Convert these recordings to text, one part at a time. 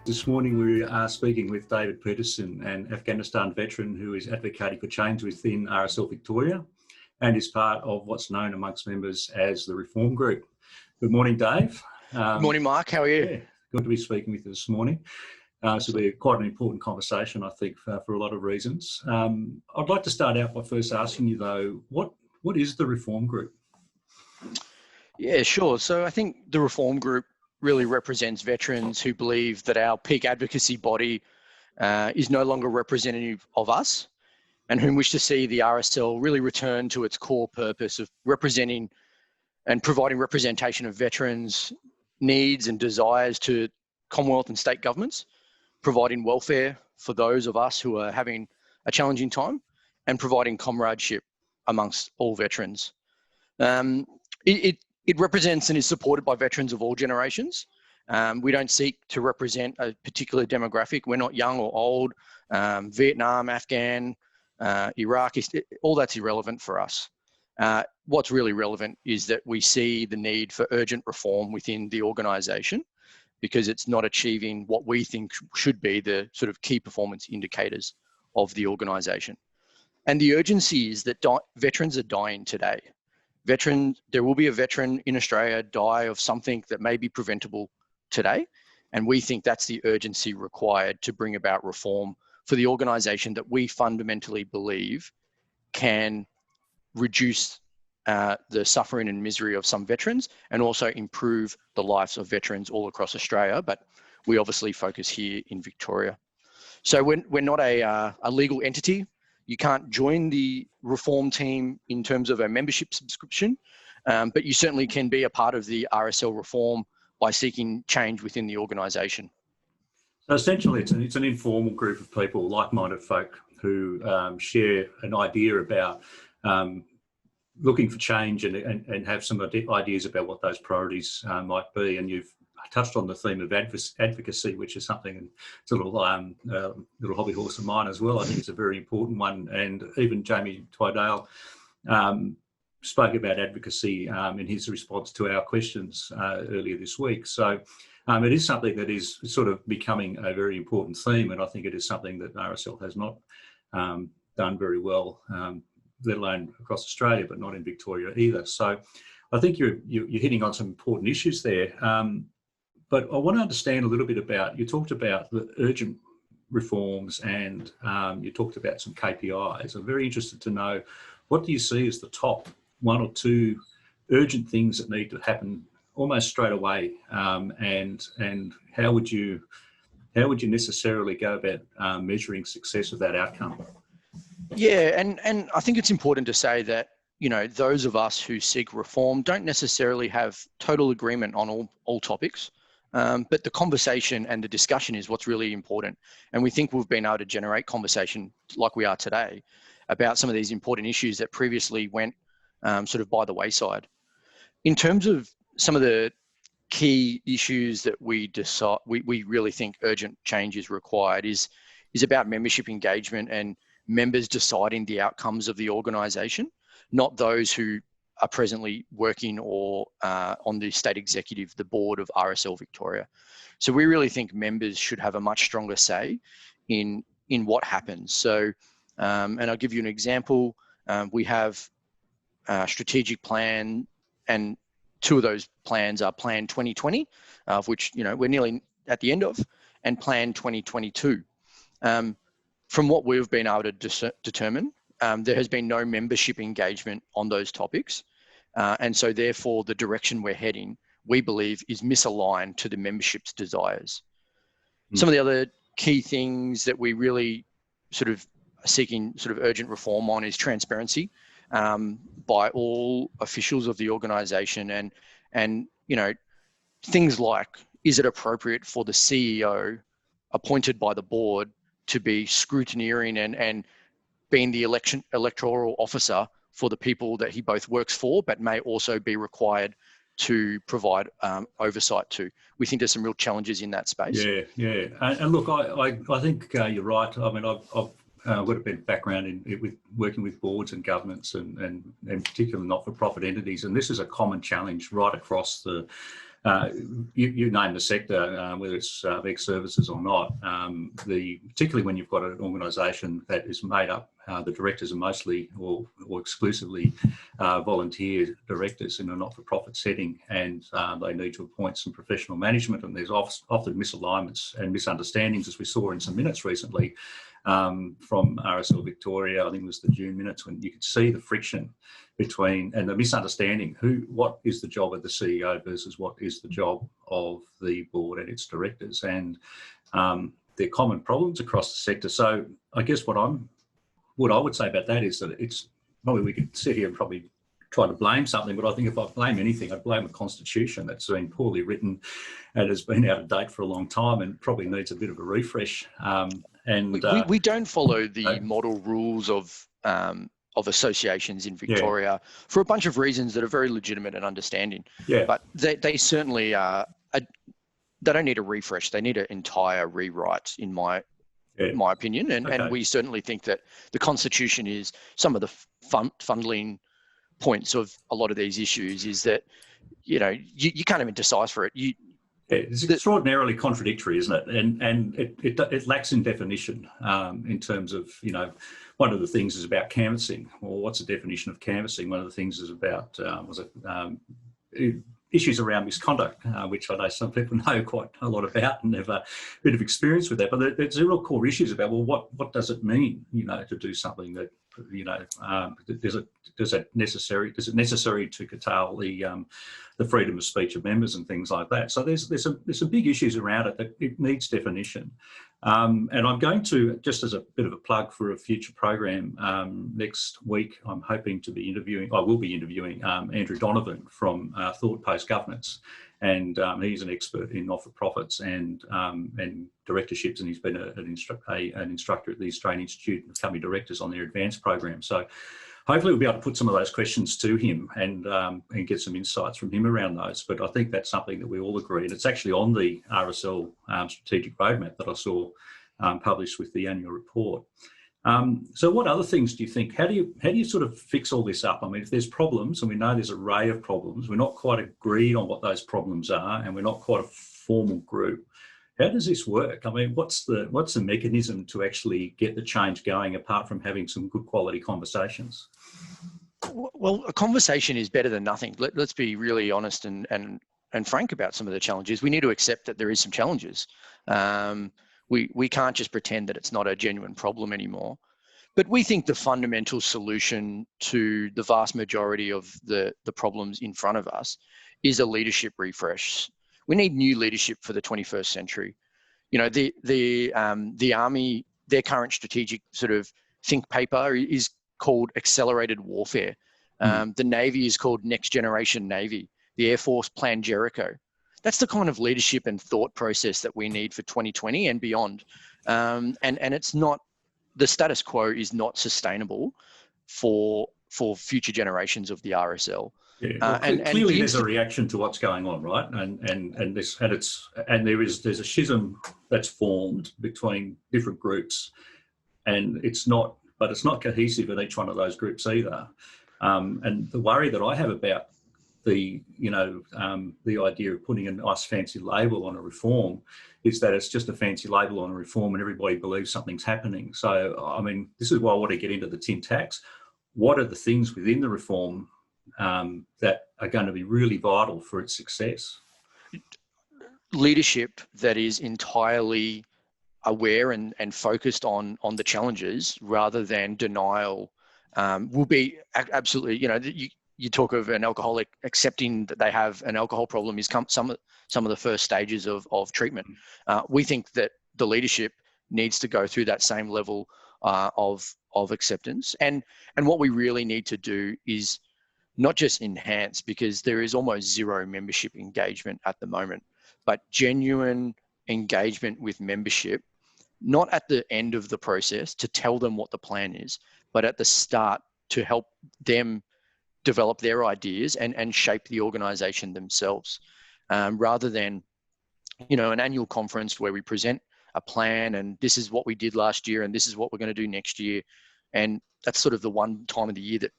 This morning we are speaking with David Peterson, an Afghanistan veteran who is advocating for change within RSL Victoria and is part of what's known amongst members as the Reform Group. Good morning, Dave. Good morning, Mark. How are you? Yeah, good to be speaking with you this morning. This will be quite an important conversation, I think, for a lot of reasons. I'd like to start out by first asking you, though, what is the Reform Group? Yeah, sure. So I think the Reform Group really represents veterans who believe that our peak advocacy body is no longer representative of us, and whom wish to see the RSL really return to its core purpose of representing and providing representation of veterans' needs and desires to Commonwealth and state governments, providing welfare for those of us who are having a challenging time, and providing comradeship amongst all veterans. It represents and is supported by veterans of all generations. We don't seek to represent a particular demographic. We're not young or old. Vietnam, Afghan, Iraq, all that's irrelevant for us. What's really relevant is that we see the need for urgent reform within the organisation, because it's not achieving what we think should be the sort of key performance indicators of the organisation. And the urgency is that veterans are dying today. There will be a veteran in Australia die of something that may be preventable today. And we think that's the urgency required to bring about reform for the organisation that we fundamentally believe can reduce the suffering and misery of some veterans and also improve the lives of veterans all across Australia. But we obviously focus here in Victoria. So we're not a legal entity. You can't join the reform team in terms of a membership subscription, but you certainly can be a part of the RSL reform by seeking change within the organisation. So essentially, it's an informal group of people, like-minded folk, who share an idea about looking for change and have some ideas about what those priorities might be. And you've touched on the theme of advocacy, which is something, it's a little hobby horse of mine as well. I think it's a very important one. And even Jamie Twydale spoke about advocacy in his response to our questions earlier this week. So it is something that is sort of becoming a very important theme. And I think it is something that RSL has not done very well, let alone across Australia, but not in Victoria either. So I think you're hitting on some important issues there. But I want to understand a little bit about, you talked about the urgent reforms and you talked about some KPIs. I'm very interested to know, what do you see as the top one or two urgent things that need to happen almost straight away? And how would you necessarily go about measuring success of that outcome? Yeah, and I think it's important to say that, you know, those of us who seek reform don't necessarily have total agreement on all topics. But the conversation and the discussion is what's really important. And we think we've been able to generate conversation like we are today about some of these important issues that previously went sort of by the wayside. In terms of some of the key issues that we really think urgent change is required is about membership engagement and members deciding the outcomes of the organisation, not those who are presently working or on the state executive, the board of RSL Victoria. So we really think members should have a much stronger say in what happens. So, and I'll give you an example. We have a strategic plan, and two of those plans are Plan 2020, of which, you know, we're nearly at the end of, and Plan 2022. From what we've been able to determine, there has been no membership engagement on those topics. And so therefore the direction we're heading, we believe, is misaligned to the membership's desires. Some of the other key things that we really sort of are seeking sort of urgent reform on is transparency by all officials of the organisation, and you know, things like, is it appropriate for the CEO appointed by the board to be scrutineering and being the electoral officer for the people that he both works for, but may also be required to provide oversight to. We think there's some real challenges in that space. Yeah. And look, I think you're right. I mean, I've got a bit of background with working with boards and governments and particularly not-for-profit entities, and this is a common challenge right across the you name the sector, whether it's Vic Services or not, particularly when you've got an organisation that is made up, the directors are mostly or exclusively volunteer directors in a not-for-profit setting, and they need to appoint some professional management, and there's often misalignments and misunderstandings, as we saw in some minutes recently from RSL Victoria. I think it was the June minutes, when you could see the friction between and the misunderstanding what is the job of the CEO versus what is the job of the board and its directors, and they're common problems across the sector. So I guess what I would say about that is that it's probably, we could sit here and probably try to blame something, but I think if I blame anything, I'd blame a constitution that's been poorly written and has been out of date for a long time and probably needs a bit of a refresh. We don't follow the model rules of associations in Victoria for a bunch of reasons that are very legitimate and understanding. Yeah. But they certainly they don't need a refresh. They need an entire rewrite, in my opinion. And we certainly think that the Constitution is some of the funding points of a lot of these issues is that, you can't even decipher it. It's extraordinarily contradictory, isn't it? And it lacks in definition in terms of, one of the things is about canvassing. Well, what's the definition of canvassing? One of the things is about, issues around misconduct, which I know some people know quite a lot about and have a bit of experience with that. But there's real core issues about, well, what does it mean, to do something that, is it necessary to curtail the freedom of speech of members and things like that? So there's some big issues around it that it needs definition. And I'm going to, just as a bit of a plug for a future program, next week I'm hoping to be interviewing, I will be interviewing Andrew Donovan from Thought Post Governance, and he's an expert in not-for-profits and directorships, and he's been an instructor at the Australian Institute of Company Directors on their advanced program. So hopefully we'll be able to put some of those questions to him and get some insights from him around those. But I think that's something that we all agree, and it's actually on the RSL strategic roadmap that I saw published with the annual report. So what other things do you think? How do you sort of fix all this up? I mean, if there's problems, and we know there's an array of problems, we're not quite agreed on what those problems are, and we're not quite a formal group. How does this work? I mean, what's the mechanism to actually get the change going, apart from having some good quality conversations? Well, a conversation is better than nothing. Let's be really honest and frank about some of the challenges. We need to accept that there is some challenges. We can't just pretend that it's not a genuine problem anymore. But we think the fundamental solution to the vast majority of the problems in front of us is a leadership refresh. We need new leadership for the 21st century. The Army, their current strategic sort of think paper is called Accelerated Warfare. The Navy is called Next Generation Navy. The Air Force, Plan Jericho. That's the kind of leadership and thought process that we need for 2020 and beyond. And it's not, the status quo is not sustainable for future generations of the RSL. Yeah, well, clearly there's a reaction to what's going on, right? And there's a schism that's formed between different groups, and it's not cohesive in each one of those groups either. And the worry that I have about the idea of putting a nice fancy label on a reform is that it's just a fancy label on a reform and everybody believes something's happening. So, I mean, this is why I want to get into the tin tax. What are the things within the reform that are going to be really vital for its success? Leadership that is entirely aware and focused on the challenges rather than denial will be absolutely, you talk of an alcoholic accepting that they have an alcohol problem is some of the first stages of treatment. We think that the leadership needs to go through that same level of acceptance. And what we really need to do is not just enhance, because there is almost zero membership engagement at the moment, but genuine engagement with membership, not at the end of the process to tell them what the plan is, but at the start to help them develop their ideas and shape the organisation themselves, rather than, an annual conference where we present a plan and this is what we did last year and this is what we're going to do next year. And that's sort of the one time of the year that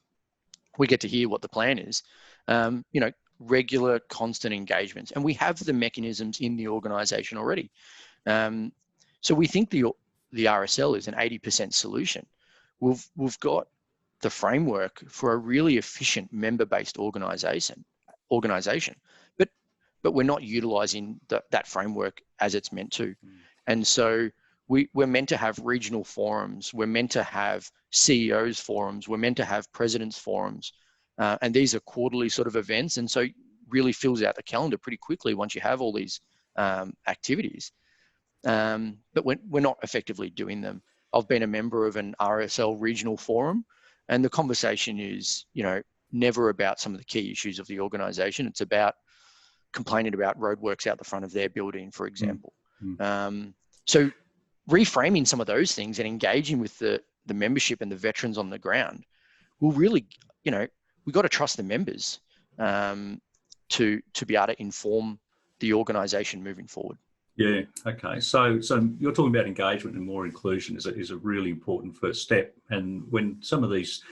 we get to hear what the plan is. regular, constant engagements, and we have the mechanisms in the organisation already. So we think the RSL is an 80% solution. We've got the framework for a really efficient member-based organisation, but we're not utilising that framework as it's meant to, and so we're meant to have regional forums, we're meant to have CEOs forums, we're meant to have presidents forums, and these are quarterly sort of events, and so really fills out the calendar pretty quickly once you have all these activities. But we're not effectively doing them. I've been a member of an RSL regional forum, and the conversation is, never about some of the key issues of the organisation. It's about complaining about roadworks out the front of their building, for example. So reframing some of those things and engaging with the membership and the veterans on the ground will really, we've got to trust the members to be able to inform the organisation moving forward. Yeah. Okay. So you're talking about engagement and more inclusion is a really important first step. And when some of these,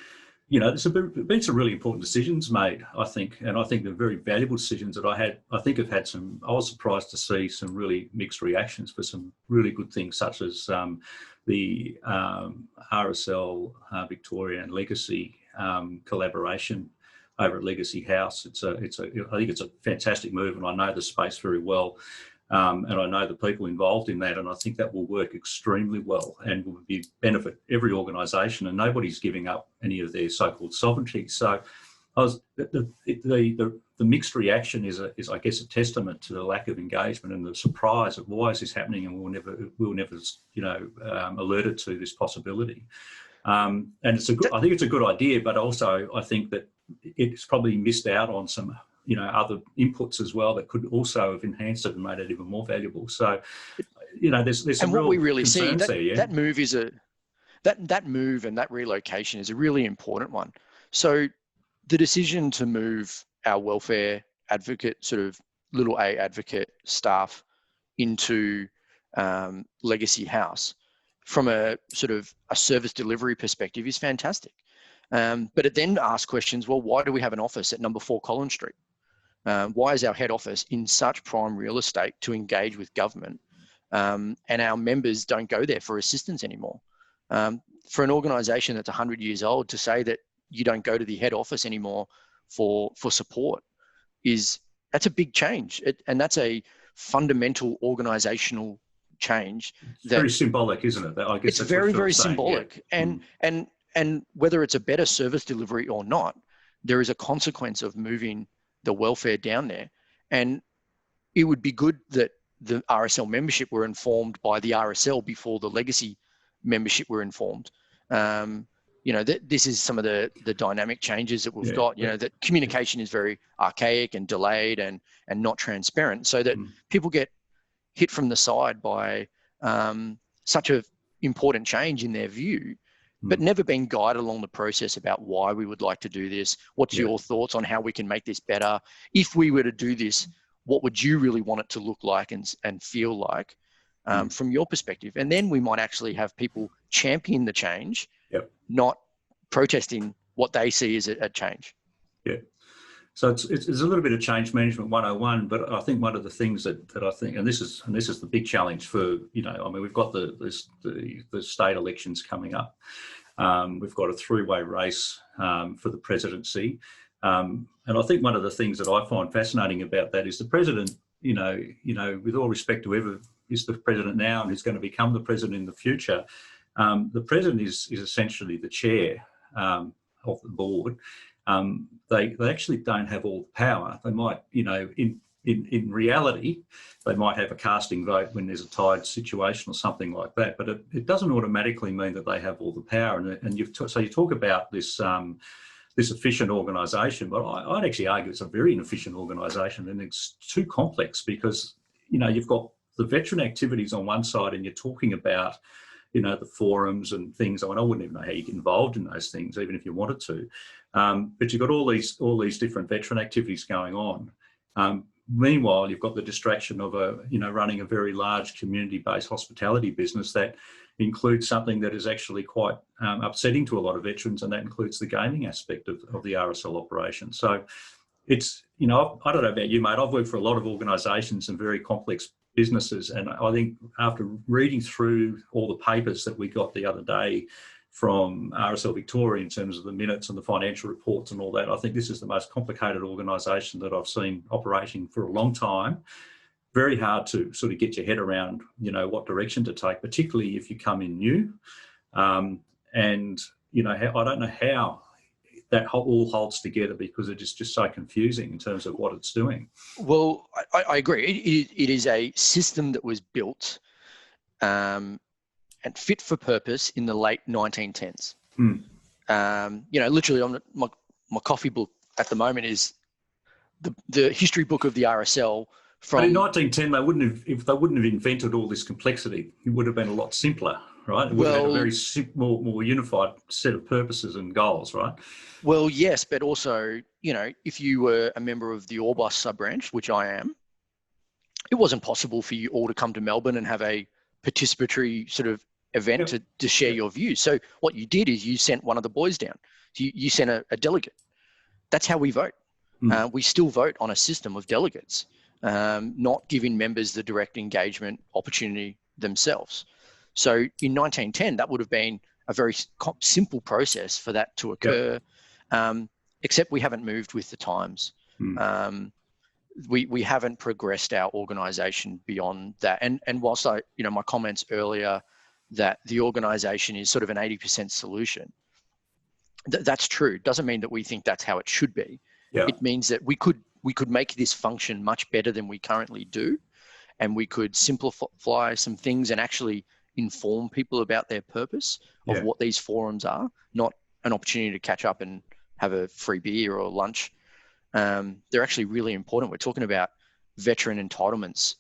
there's been some really important decisions made, I think, and I think they're very valuable decisions that I was surprised to see some really mixed reactions for some really good things, such as the RSL Victoria and Legacy collaboration over at Legacy House. I think it's a fantastic move, and I know the space very well. And I know the people involved in that, and I think that will work extremely well and will benefit every organisation, and nobody's giving up any of their so-called sovereignty. So the mixed reaction is I guess a testament to the lack of engagement and the surprise of why is this happening, and we'll never alerted to this possibility. And I think it's a good idea, but also I think that it's probably missed out on some other inputs as well that could also have enhanced it and made it even more valuable. So, there's some and what real we really see that move is that move and that relocation is a really important one. So the decision to move our welfare advocate, sort of little A advocate staff into Legacy House from a sort of a service delivery perspective is fantastic. But it then asks questions, well, why do we have an office at number 4 Collins Street? Why is our head office in such prime real estate to engage with government, and our members don't go there for assistance anymore? For an organisation that's 100 years old, to say that you don't go to the head office anymore for support that's a big change, and that's a fundamental organisational change. It's very symbolic, isn't it? I guess it's very saying, symbolic, yeah. And whether it's a better service delivery or not, there is a consequence of moving the welfare down there. And it would be good that the RSL membership were informed by the RSL before the Legacy membership were informed. This is some of the dynamic changes that we've got, that communication is very archaic and delayed and not transparent, so that people get hit from the side by such an important change in their view, but never been guided along the process about why we would like to do this. What's your thoughts on how we can make this better? If we were to do this, what would you really want it to look like and feel like from your perspective? And then we might actually have people champion the change, not protesting what they see as a change. Yeah. So it's a little bit of change management 101, but I think one of the things that I think, and this is the big challenge for, we've got the state elections coming up. We've got a 3-way race for the presidency. And I think one of the things that I find fascinating about that is the president, with all respect to whoever is the president now and who's going to become the president in the future, the president is essentially the chair of the board. They actually don't have all the power. They might, in reality, they might have a casting vote when there's a tied situation or something like that. But it doesn't automatically mean that they have all the power. So you talk about this this efficient organisation, but I'd actually argue it's a very inefficient organisation, and it's too complex because you've got the veteran activities on one side, and you're talking about the forums and things. I wouldn't even know how you get involved in those things, even if you wanted to. But you've got all these different veteran activities going on. Meanwhile, you've got the distraction of running a very large community-based hospitality business that includes something that is actually quite upsetting to a lot of veterans, and that includes the gaming aspect of the RSL operation. So it's you know, I don't know about you, mate. I've worked for a lot of organisations and very complex businesses, and I think after reading through all the papers that we got the other day from RSL Victoria in terms of the minutes and the financial reports and all that, I think this is the most complicated organisation that I've seen operating for a long time. Very hard to sort of get your head around, you know, what direction to take, particularly if you come in new. And, you know, I don't know how that all holds together, because it is just so confusing in terms of what it's doing. Well, I agree. It is a system that was built and fit for purpose in the late 1910s. You know, literally on my coffee book at the moment is the history book of the RSL. But in 1910, if they wouldn't have invented all this complexity, it would have been a lot simpler, right? It would have had a very more unified set of purposes and goals, right? Well, yes, but also, you know, if you were a member of the Orbos sub-branch, which I am, it wasn't possible for you all to come to Melbourne and have a participatory sort of event to share your views. So what you did is you sent one of the boys down. You sent a delegate. That's how we vote. We still vote on a system of delegates, not giving members the direct engagement opportunity themselves. So in 1910, that would have been a very simple process for that to occur, except we haven't moved with the times. We haven't progressed our organisation beyond that. And whilst you know, my comments earlier that the organisation is sort of an 80% solution, that's true. Doesn't mean that we think that's how it should be. It means that we could make this function much better than we currently do, and we could simplify some things and actually inform people about their purpose of what these forums are, not an opportunity to catch up and have a free beer or lunch. They're actually really important. We're talking about veteran entitlements,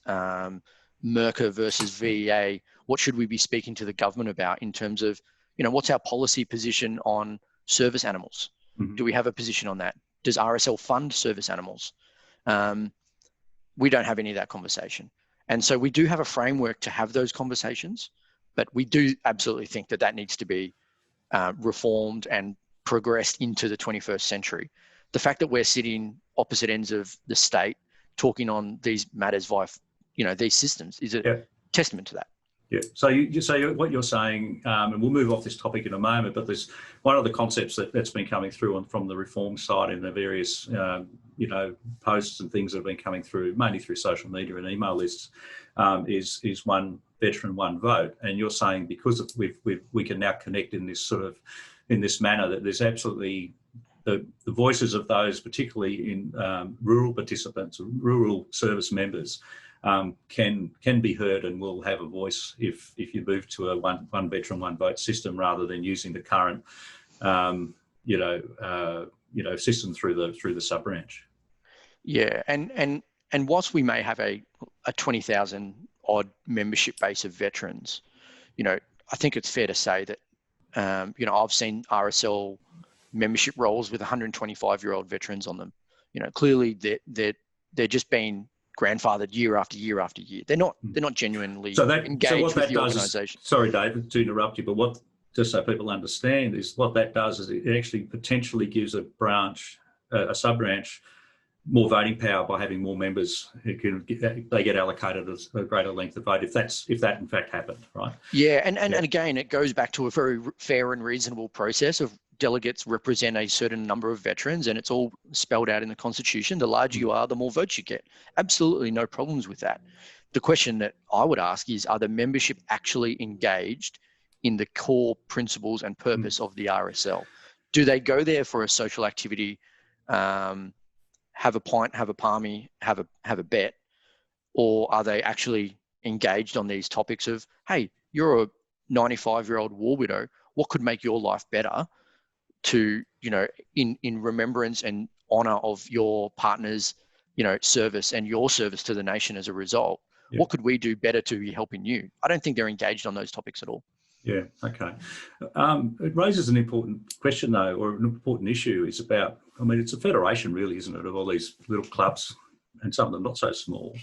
MERCA versus VEA. What should we be speaking to the government about in terms of, you know, what's our policy position on service animals? Do we have a position on that? Does RSL fund service animals? We don't have any of that conversation. And so we do have a framework to have those conversations, but we do absolutely think that needs to be reformed and progressed into the 21st century. The fact that we're sitting opposite ends of the state talking on these matters via, you know, these systems is a testament to that. Yeah. So what you're saying, and we'll move off this topic in a moment, but there's one of the concepts that's been coming through from the reform side in the various, you know, posts and things that have been coming through, mainly through social media and email lists, is one veteran, one vote. And you're saying because we can now connect in this manner, that there's absolutely the voices of those, particularly in rural participants, rural service members, can be heard and will have a voice if you move to a one veteran, one vote system rather than using the current system through the sub branch. Yeah, and whilst we may have a 20,000 odd membership base of veterans, you know, I think it's fair to say that you know, I've seen RSL membership rolls with 125-year-old veterans on them. You know, clearly they're just being grandfathered year after year after year. They're not genuinely engaged with the organisation. Sorry, David, to interrupt you, but just so people understand, is what that does is it actually potentially gives a sub branch, more voting power by having more members who they get allocated a greater length of vote if that in fact happened, right? Yeah, and again, it goes back to a very fair and reasonable process of delegates represent a certain number of veterans, and it's all spelled out in the Constitution. The larger you are, the more votes you get. Absolutely no problems with that. The question that I would ask is, are the membership actually engaged in the core principles and purpose of the RSL? Do they go there for a social activity, have a pint, have a palmy, have a bet, or are they actually engaged on these topics of, hey, you're a 95-year-old war widow, what could make your life better to, you know, in remembrance and honor of your partner's, you know, service and your service to the nation as a result? What could we do better to be helping you? I don't think they're engaged on those topics at all. Yeah, okay. It raises an important question, though, or an important issue. Is about, I mean, it's a federation, really, isn't it, of all these little clubs, and some of them not so small.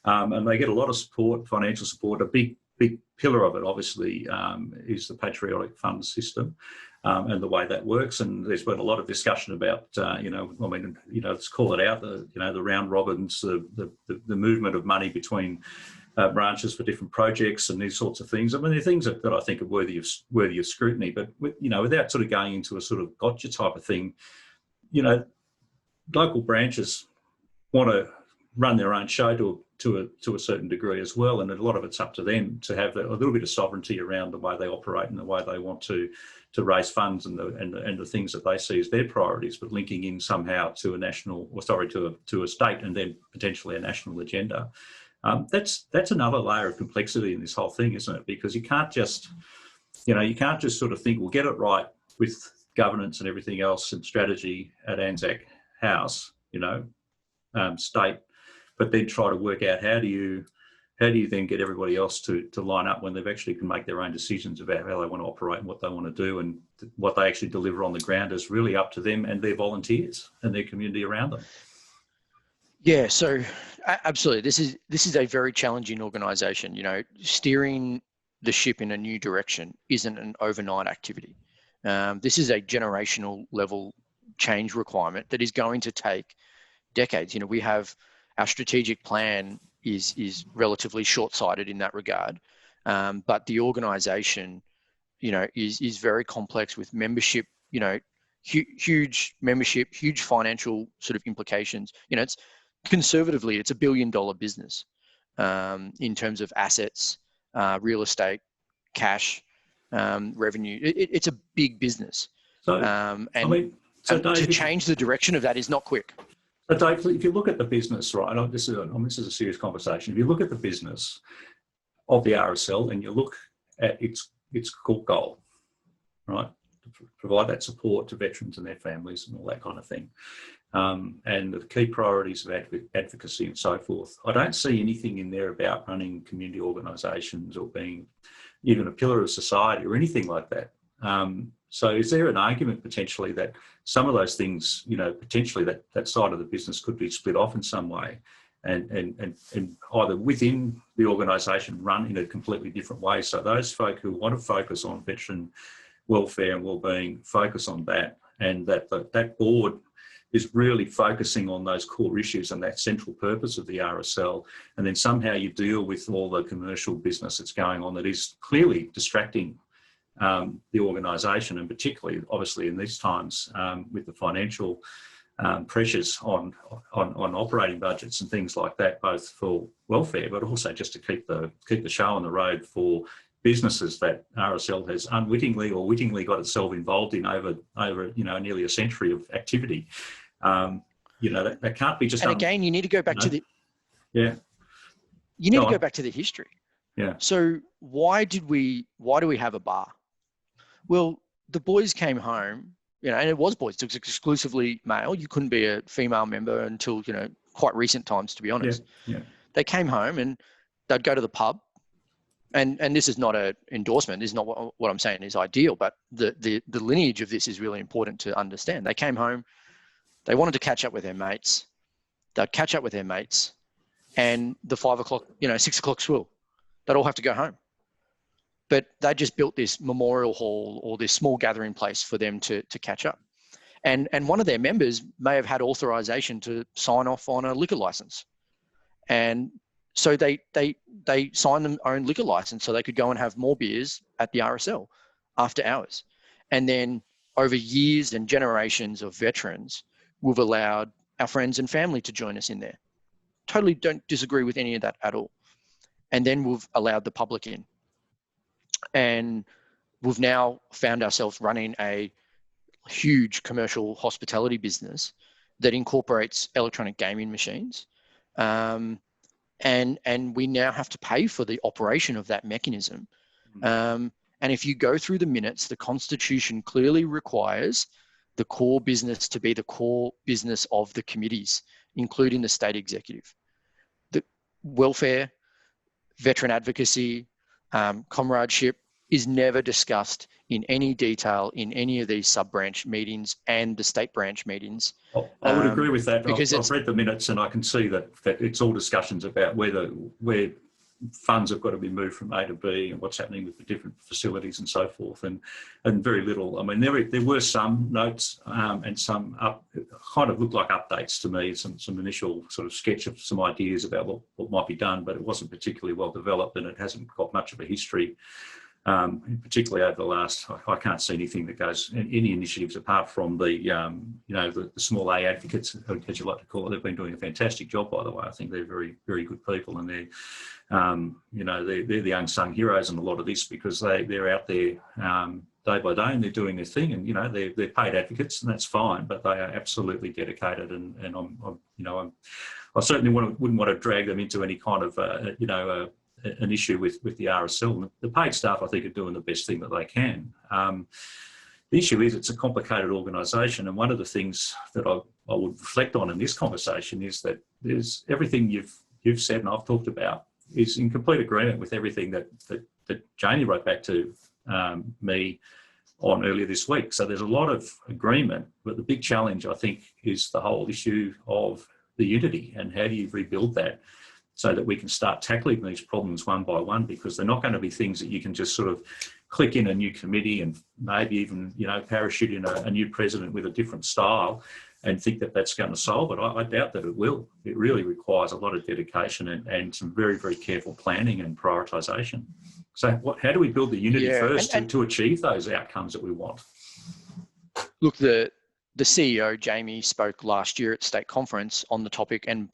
And they get a lot of support, financial support. A big pillar of it, obviously, is the patriotic fund system. and the way that works. And there's been a lot of discussion about, let's call it out, the round robins, the movement of money between branches for different projects and these sorts of things. I mean, they're things that I think are worthy of scrutiny, but without sort of going into a sort of gotcha type of thing, local branches want to run their own show to a certain degree as well, and a lot of it's up to them to have a little bit of sovereignty around the way they operate and the way they want to raise funds and the things that they see as their priorities, but linking in somehow to a state and then potentially a national agenda. That's another layer of complexity in this whole thing, isn't it? Because you can't just sort of think we'll get it right with governance and everything else and strategy at Anzac House, state, but then try to work out how do you then get everybody else to line up when they've actually can make their own decisions about how they want to operate and what they want to do, and what they actually deliver on the ground is really up to them and their volunteers and their community around them. Yeah, so absolutely. This is a very challenging organisation. Steering the ship in a new direction isn't an overnight activity. This is a generational level change requirement that is going to take decades. We have our strategic plan is relatively short-sighted in that regard, but the organisation, is very complex with membership. Huge membership, huge financial sort of implications. It's conservatively, it's $1 billion business in terms of assets, real estate, cash, revenue. It's a big business. Dave, to change the direction of that is not quick. So Dave, if you look at the business, right, this is a serious conversation. If you look at the business of the RSL and you look at its core goal, right, to provide that support to veterans and their families and all that kind of thing, and the key priorities of advocacy and so forth, I don't see anything in there about running community organisations or being even a pillar of society or anything like that. So is there an argument potentially that some of those things, potentially that side of the business could be split off in some way and either within the organisation run in a completely different way? So those folk who want to focus on veteran welfare and wellbeing, focus on that, and that board is really focusing on those core issues and that central purpose of the RSL, and then somehow you deal with all the commercial business that's going on that is clearly distracting the organisation, and particularly, obviously, in these times with the financial pressures on operating budgets and things like that, both for welfare, but also just to keep the show on the road for businesses that RSL has unwittingly or wittingly got itself involved in over nearly a century of activity. That can't be just. And again, you need to go back to the. Yeah. You need to go back to the history. Yeah. So why do we have a bar? Well, the boys came home, and it was boys. It was exclusively male. You couldn't be a female member until, quite recent times, to be honest. Yeah. They came home and they'd go to the pub. And this is not an endorsement. This is not what I'm saying is ideal, but the lineage of this is really important to understand. They came home, they wanted to catch up with their mates. They'd catch up with their mates, and the 5 o'clock, 6 o'clock swill, they'd all have to go home. But they just built this memorial hall or this small gathering place for them to catch up. And one of their members may have had authorization to sign off on a liquor license. And so they signed their own liquor license so they could go and have more beers at the RSL after hours. And then over years and generations of veterans, we've allowed our friends and family to join us in there. Totally don't disagree with any of that at all. And then we've allowed the public in. And we've now found ourselves running a huge commercial hospitality business that incorporates electronic gaming machines. And we now have to pay for the operation of that mechanism. And if you go through the minutes, the Constitution clearly requires the core business to be the core business of the committees, including the state executive. The welfare, veteran advocacy, comradeship is never discussed in any detail in any of these sub-branch meetings and the state branch meetings. I would agree with that. Because I've read the minutes and I can see that it's all discussions about where funds have got to be moved from A to B, and what's happening with the different facilities and so forth, and very little. I mean, there were some notes and some kind of looked like updates to me, some initial sort of sketch of some ideas about what might be done, but it wasn't particularly well developed, and it hasn't got much of a history. Particularly over the last, I can't see anything that goes, any initiatives apart from the small A advocates, as you like to call it. They've been doing a fantastic job, by the way. I think they're very, very good people, and they're the unsung heroes in a lot of this, because they're out there day by day, and they're doing their thing, and they're paid advocates, and that's fine, but they are absolutely dedicated, and I certainly wouldn't want to drag them into any kind of an issue with the RSL. The paid staff, I think, are doing the best thing that they can. The issue is it's a complicated organisation, and one of the things that I would reflect on in this conversation is that there's everything you've said and I've talked about is in complete agreement with everything that Janie wrote back to me on earlier this week. So there's a lot of agreement, but the big challenge, I think, is the whole issue of the unity, and how do you rebuild that so that we can start tackling these problems one by one, because they're not going to be things that you can just sort of click in a new committee and maybe even, parachute in a new president with a different style and think that that's going to solve it. I doubt that it will. It really requires a lot of dedication and some very, very careful planning and prioritisation. So how do we build the unity first to achieve those outcomes that we want? Look, the CEO, Jamie, spoke last year at State Conference on the topic and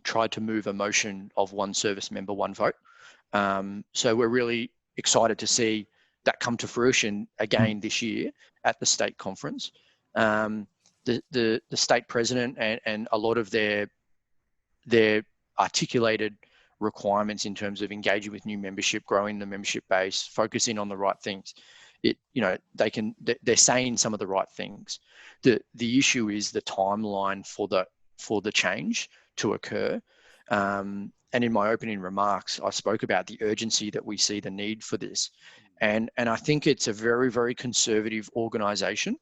tried to move a motion of one service member, one vote. So we're really excited to see that come to fruition again this year at the State Conference. The state president and a lot of their articulated requirements in terms of engaging with new membership, growing the membership base, focusing on the right things. They're saying some of the right things. The issue is the timeline for the change to occur. And in my opening remarks, I spoke about the urgency that we see the need for this. And I think it's a very, very conservative organisation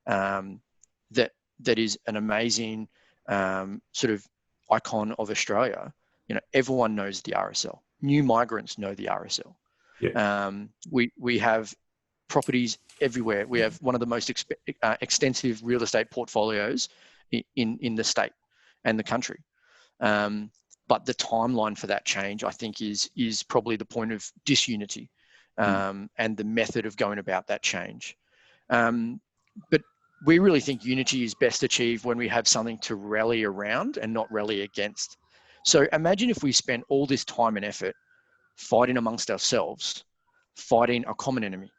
that is an amazing sort of icon of Australia. Everyone knows the RSL. New migrants know the RSL. Yeah. We have properties everywhere. We have one of the most extensive real estate portfolios in the state and the country. But the timeline for that change, I think, is probably the point of disunity and the method of going about that change. But we really think unity is best achieved when we have something to rally around and not rally against. So imagine if we spent all this time and effort fighting amongst ourselves, fighting a common enemy.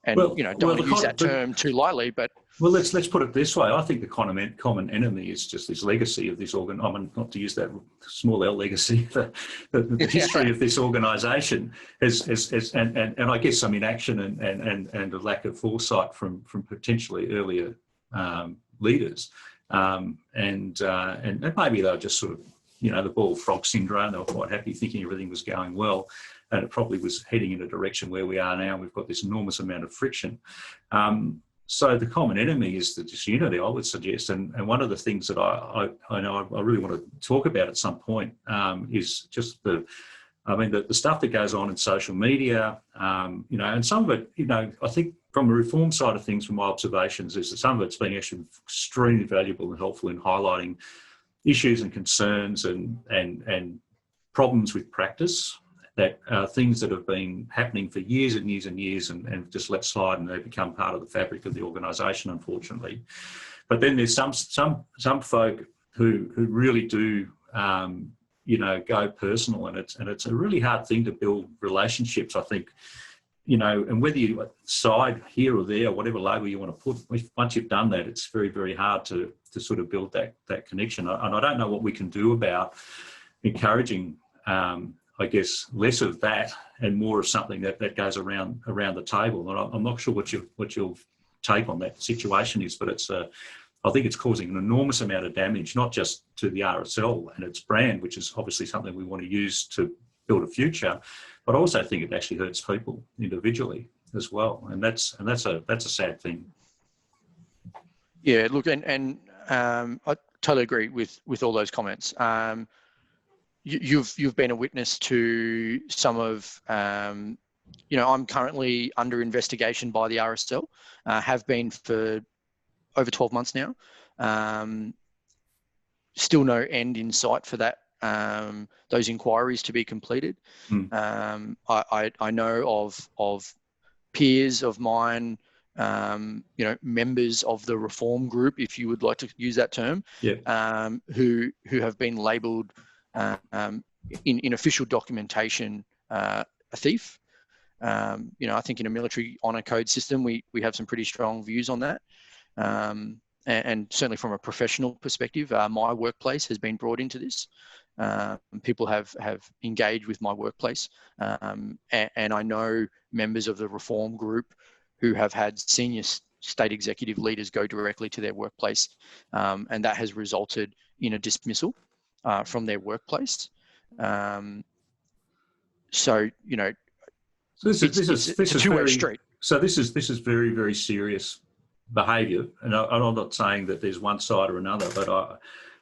And don't want to use that term too lightly, but let's put it this way. I think the common enemy is just this legacy of this not to use that small L legacy, the history of this organisation and I guess some inaction and a lack of foresight from potentially earlier leaders, and maybe they were just sort of the ball frog syndrome. They were quite happy thinking everything was going well. And it probably was heading in a direction where we are now. We've got this enormous amount of friction. So the common enemy is the disunity, I would suggest. And one of the things that I know I really want to talk about at some point is just the stuff that goes on in social media, and some of it, I think from the reform side of things, from my observations, is that some of it's been actually extremely valuable and helpful in highlighting issues and concerns and problems with practice, that things that have been happening for years and years and years and just let slide, and they become part of the fabric of the organisation, unfortunately. But then there's some folk who really do go personal, and it's a really hard thing to build relationships, I think, and whether you side here or there, whatever label you want to put, once you've done that, it's very, very hard to sort of build that connection. And I don't know what we can do about encouraging I guess less of that and more of something that goes around the table. And I'm not sure what your take on that situation is, but I think it's causing an enormous amount of damage, not just to the RSL and its brand, which is obviously something we want to use to build a future, but I also think it actually hurts people individually as well, and that's a sad thing. Yeah, look, and I totally agree with all those comments. you've been a witness to some of, I'm currently under investigation by the RSL, have been for over 12 months now. Still no end in sight for that, those inquiries to be completed. I know of peers of mine, members of the reform group, if you would like to use that term, who have been labelled in official documentation a thief. I think in a military honour code system, we have some pretty strong views on that. And certainly from a professional perspective, my workplace has been brought into this. People have engaged with my workplace, and I know members of the reform group who have had senior state executive leaders go directly to their workplace, and that has resulted in a dismissal from their workplace. So this is a two-way street. So this is very, very serious behaviour, and I'm not saying that there's one side or another, but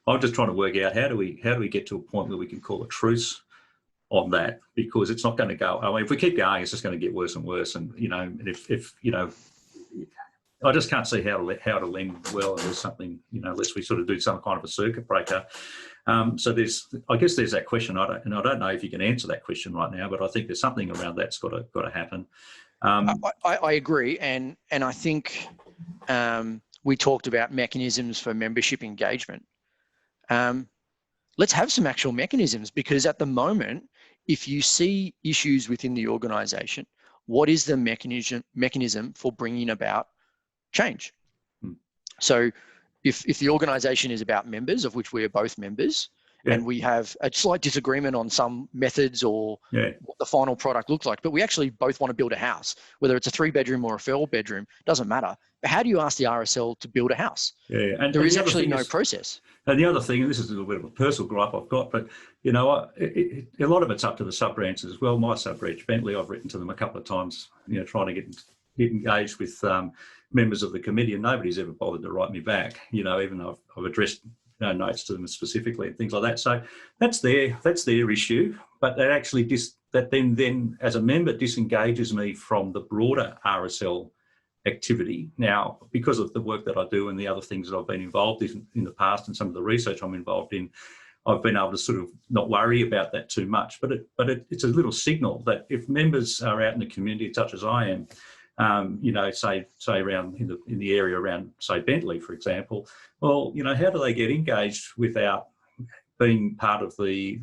I'm just trying to work out how do we get to a point where we can call a truce on that, because it's not going to go. I mean, if we keep going, it's just going to get worse and worse. And and if I just can't see how to end well unless something, unless we sort of do some kind of a circuit breaker. So I guess there's that question. I don't know if you can answer that question right now, but I think there's something around that's got to happen. I agree, and I think we talked about mechanisms for membership engagement. Let's have some actual mechanisms, because at the moment, if you see issues within the organisation, what is the mechanism for bringing about change? So if the organisation is about members, of which we are both members, and we have a slight disagreement on some methods or what the final product looks like, but we actually both want to build a house, whether it's a 3-bedroom or a 4-bedroom, doesn't matter. But how do you ask the RSL to build a house? And there is actually no process. And the other thing, and this is a little bit of a personal gripe I've got, but a lot of it's up to the sub-branches as well. My sub-branch, Bentley, I've written to them a couple of times, trying to get engaged with members of the committee, and nobody's ever bothered to write me back, even though I've addressed notes to them specifically and things like that. So that's their issue, but that actually then as a member disengages me from the broader RSL activity. Now, because of the work that I do and the other things that I've been involved in the past and some of the research I'm involved in, I've been able to sort of not worry about that too much. But it's a little signal that if members are out in the community, such as I am, say around in the area around, say, Bentley, for example, well, how do they get engaged without being part of the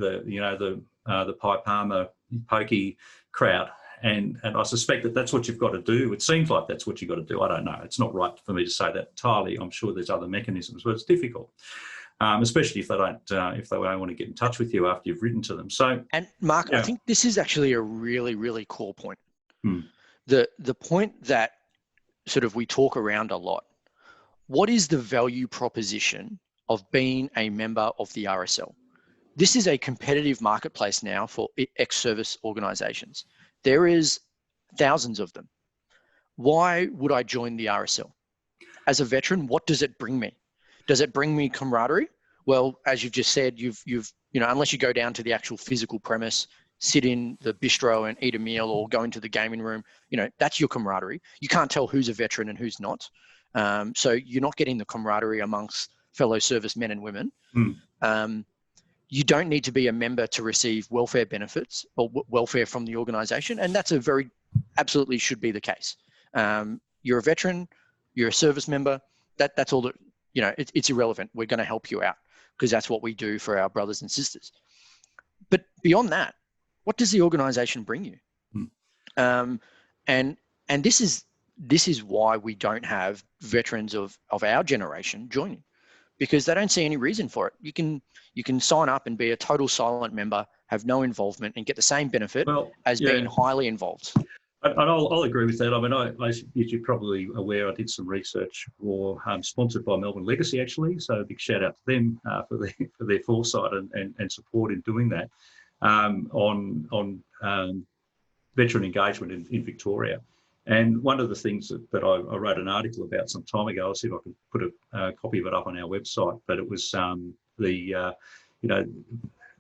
Pi Palmer pokey crowd? And I suspect that's what you've got to do. It seems like that's what you've got to do. I don't know. It's not right for me to say that entirely. I'm sure there's other mechanisms, but it's difficult, especially if they don't want to get in touch with you after you've written to them. So, and Mark, I think this is actually a really, really core point. The point that sort of we talk around a lot. What is the value proposition of being a member of the RSL? This is a competitive marketplace now for ex-service organisations. There is thousands of them. Why would I join the RSL? As a veteran, what does it bring me? Does it bring me camaraderie? Well, as you've just said, you've unless you go down to the actual physical premise, sit in the bistro and eat a meal or go into the gaming room, that's your camaraderie. You can't tell who's a veteran and who's not. So you're not getting the camaraderie amongst fellow servicemen and women. You don't need to be a member to receive welfare benefits or welfare from the organisation, and that's absolutely should be the case. You're a veteran, you're a service member. That's all that it's irrelevant. We're going to help you out because that's what we do for our brothers and sisters. But beyond that, what does the organisation bring you? And this is why we don't have veterans of our generation joining, because they don't see any reason for it. You can sign up and be a total silent member, have no involvement, and get the same benefit as being highly involved. And I'll agree with that. I mean, as you're probably aware, I did some research sponsored by Melbourne Legacy, actually. So a big shout out to them for their foresight and support in doing that on veteran engagement in Victoria. And one of the things that I wrote an article about some time ago, I'll see if I can put a copy of it up on our website, but it was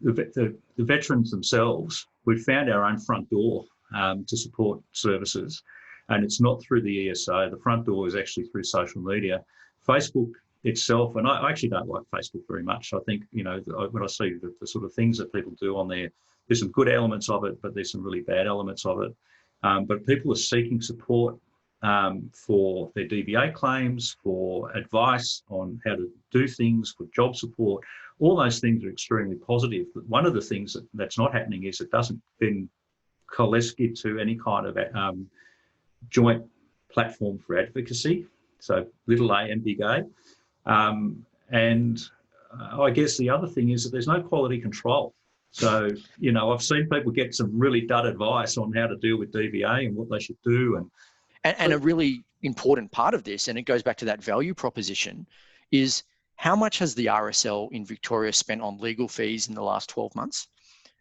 the veterans themselves, we've found our own front door to support services, and it's not through the ESO. The front door is actually through social media. Facebook itself, and I actually don't like Facebook very much. I think, you know, when I see the sort of things that people do on there, there's some good elements of it, but there's some really bad elements of it. But people are seeking support for their DVA claims, for advice on how to do things, for job support. All those things are extremely positive. But one of the things that's not happening is it doesn't then coalesce into any kind of joint platform for advocacy. So little a and big A. I guess the other thing is that there's no quality control. So, you know, I've seen people get some really dud advice on how to deal with DVA and what they should do. And a really important part of this, and it goes back to that value proposition, is how much has the RSL in Victoria spent on legal fees in the last 12 months?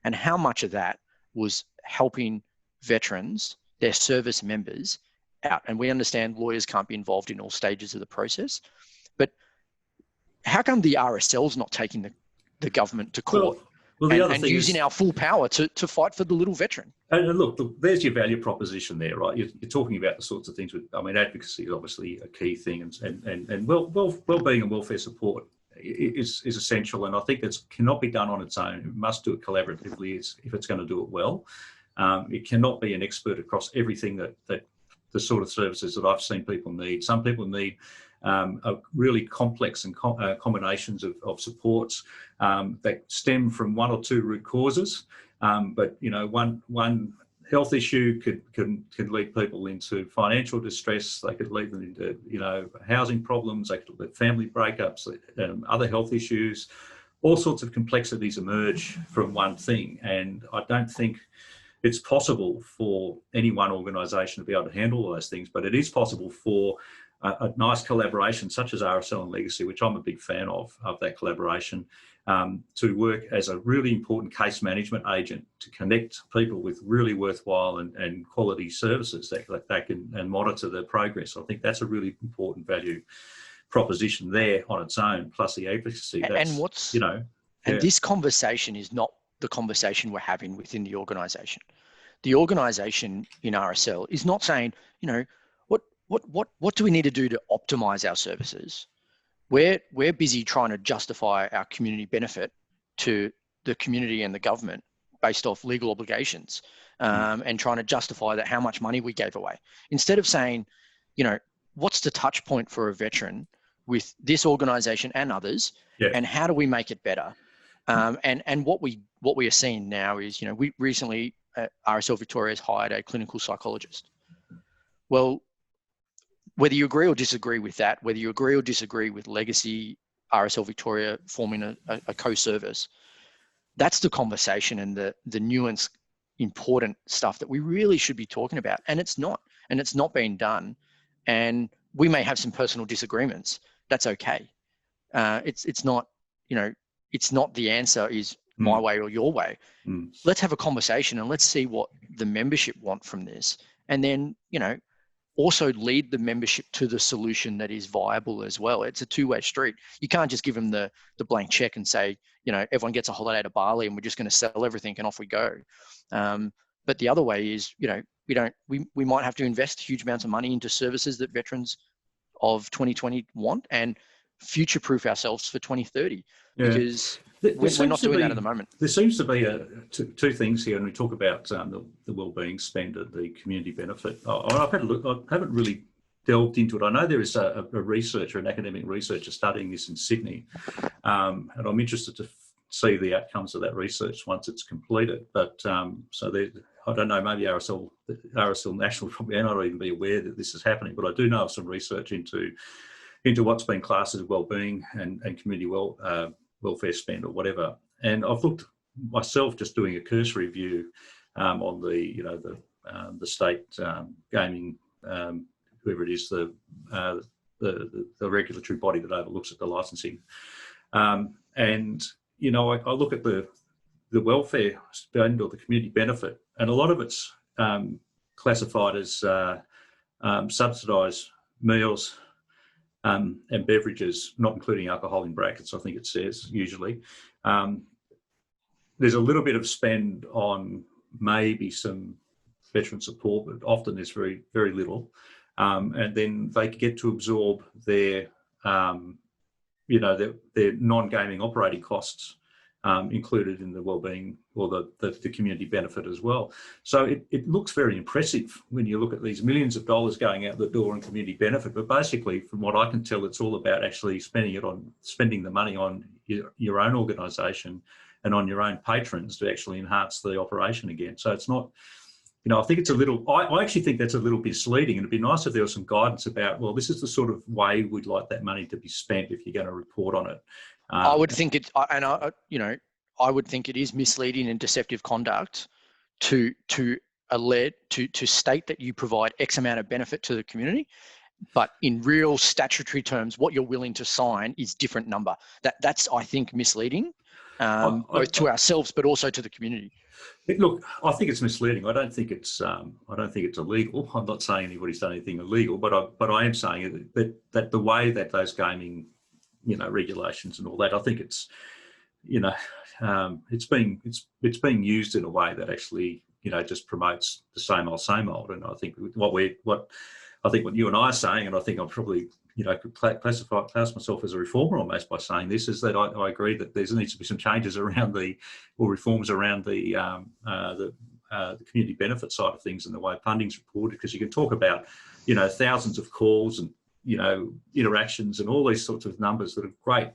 And how much of that was helping veterans, their service members, out? And we understand lawyers can't be involved in all stages of the process, but how come the RSL's not taking the government to court and using our full power to fight for the little veteran? And look, there's your value proposition there, right? You're talking about the sorts of things with, I mean, advocacy is obviously a key thing, and well-being and welfare support is essential, and I think that cannot be done on its own. It must do it collaboratively if it's going to do it well. It cannot be an expert across everything that the sort of services that I've seen people need. Some people need really complex and combinations of supports that stem from one or two root causes. But you know, one health issue could lead people into financial distress. They could lead them into, you know, housing problems. They could lead family breakups, other health issues. All sorts of complexities emerge from one thing, and I don't think it's possible for any one organisation to be able to handle all those things. But it is possible for a nice collaboration such as RSL and Legacy, which I'm a big fan of that collaboration, to work as a really important case management agent to connect people with really worthwhile and quality services that can monitor their progress. I think that's a really important value proposition there on its own, plus the advocacy. And this conversation is not the conversation we're having within the organisation. The organisation in RSL is not saying, you know, what do we need to do to optimise our services? We're busy trying to justify our community benefit to the community and the government based off legal obligations, and trying to justify that how much money we gave away. Instead of saying, you know, what's the touch point for a veteran with this organisation and others, and how do we make it better? And what we are seeing now is, you know, we recently RSL Victoria has hired a clinical psychologist. Well, whether you agree or disagree with that, whether you agree or disagree with Legacy, RSL Victoria forming a co-service, that's the conversation and the nuanced, important stuff that we really should be talking about. And it's not being done. And we may have some personal disagreements. That's okay. It's not, you know, it's not the answer is my way or your way. Let's have a conversation and let's see what the membership want from this. And then, you know, also lead the membership to the solution that is viable as well. It's a two-way street. You can't just give them the blank check and say, you know, everyone gets a holiday to Bali and we're just going to sell everything and off we go. But the other way is, you know, we might have to invest huge amounts of money into services that veterans of 2020 want and future-proof ourselves for 2030, because we're not doing that at the moment. There seems to be two things here, and we talk about the wellbeing spend and the community benefit. I've had a look. I haven't really delved into it. I know there is a researcher, an academic researcher, studying this in Sydney, and I'm interested to see the outcomes of that research once it's completed. But I don't know, maybe RSL National probably may not even be aware that this is happening, but I do know of some research into what's been classed as wellbeing and community welfare spend or whatever. And I've looked myself, just doing a cursory view on the state gaming, whoever it is, the regulatory body that overlooks at the licensing. And, you know, I look at the welfare spend or the community benefit, and a lot of it's classified as subsidised meals and beverages, not including alcohol in brackets, I think it says usually. there's a little bit of spend on maybe some veteran support, but often there's very, very little. And then they get to absorb their, their non-gaming operating costs included in the wellbeing or the community benefit as well. So it looks very impressive when you look at these millions of dollars going out the door in community benefit. But basically, from what I can tell, it's all about actually spending the money on your own organisation and on your own patrons to actually enhance the operation again. So it's not. I think it's a little, I actually think that's a little misleading, and it'd be nice if there was some guidance about, well, this is the sort of way we'd like that money to be spent if you're going to report on it. I would think it, and I would think it is misleading and deceptive conduct to state that you provide X amount of benefit to the community, but in real statutory terms, what you're willing to sign is different number. That's I think misleading, both to ourselves but also to the community. Look, I think it's misleading. I don't think it's illegal. I'm not saying anybody's done anything illegal, but I am saying that the way that those gaming, regulations and all that, I think it's, it's being used in a way that actually, just promotes the same old. And I think what you and I are saying, and I think I'm probably, could class myself as a reformer almost by saying this, is that I agree that there needs to be some changes around reforms around the community benefit side of things and the way funding's reported, because you can talk about, thousands of calls and, interactions and all these sorts of numbers that are great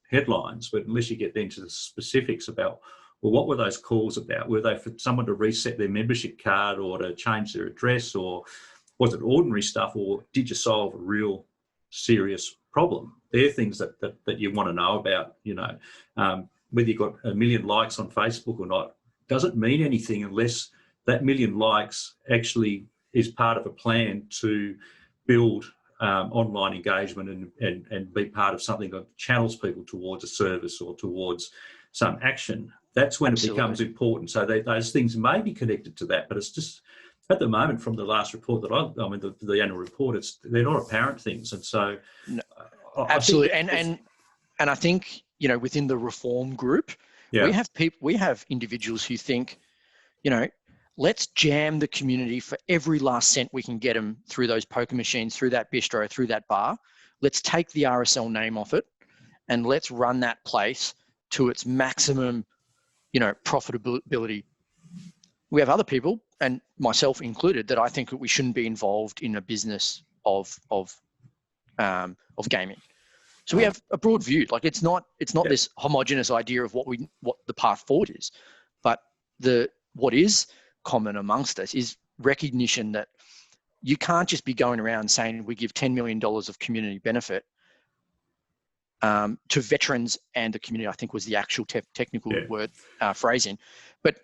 headlines, but unless you get into the specifics about, well, what were those calls about? Were they for someone to reset their membership card or to change their address, or was it ordinary stuff, or did you solve a real serious problem? They're things that you want to know about. Whether you got 1 million likes on Facebook or not doesn't mean anything unless that 1 million likes actually is part of a plan to build online engagement and be part of something that channels people towards a service or towards some action. That's when Absolutely. It becomes important. So those things may be connected to that, but it's just, at the moment, from the last report that the annual report, they're not apparent things. And so no, absolutely. And I think, within the reform group, we have individuals who think, let's jam the community for every last cent we can get them through those poker machines, through that bistro, through that bar. Let's take the RSL name off it and let's run that place to its maximum, profitability. We have other people, and myself included, that I think that we shouldn't be involved in a business of gaming. So we have a broad view. Like it's not this homogenous idea of what the path forward is, but what is common amongst us is recognition that you can't just be going around saying we give $10 million of community benefit to veterans and the community, I think was the actual technical word phrasing. But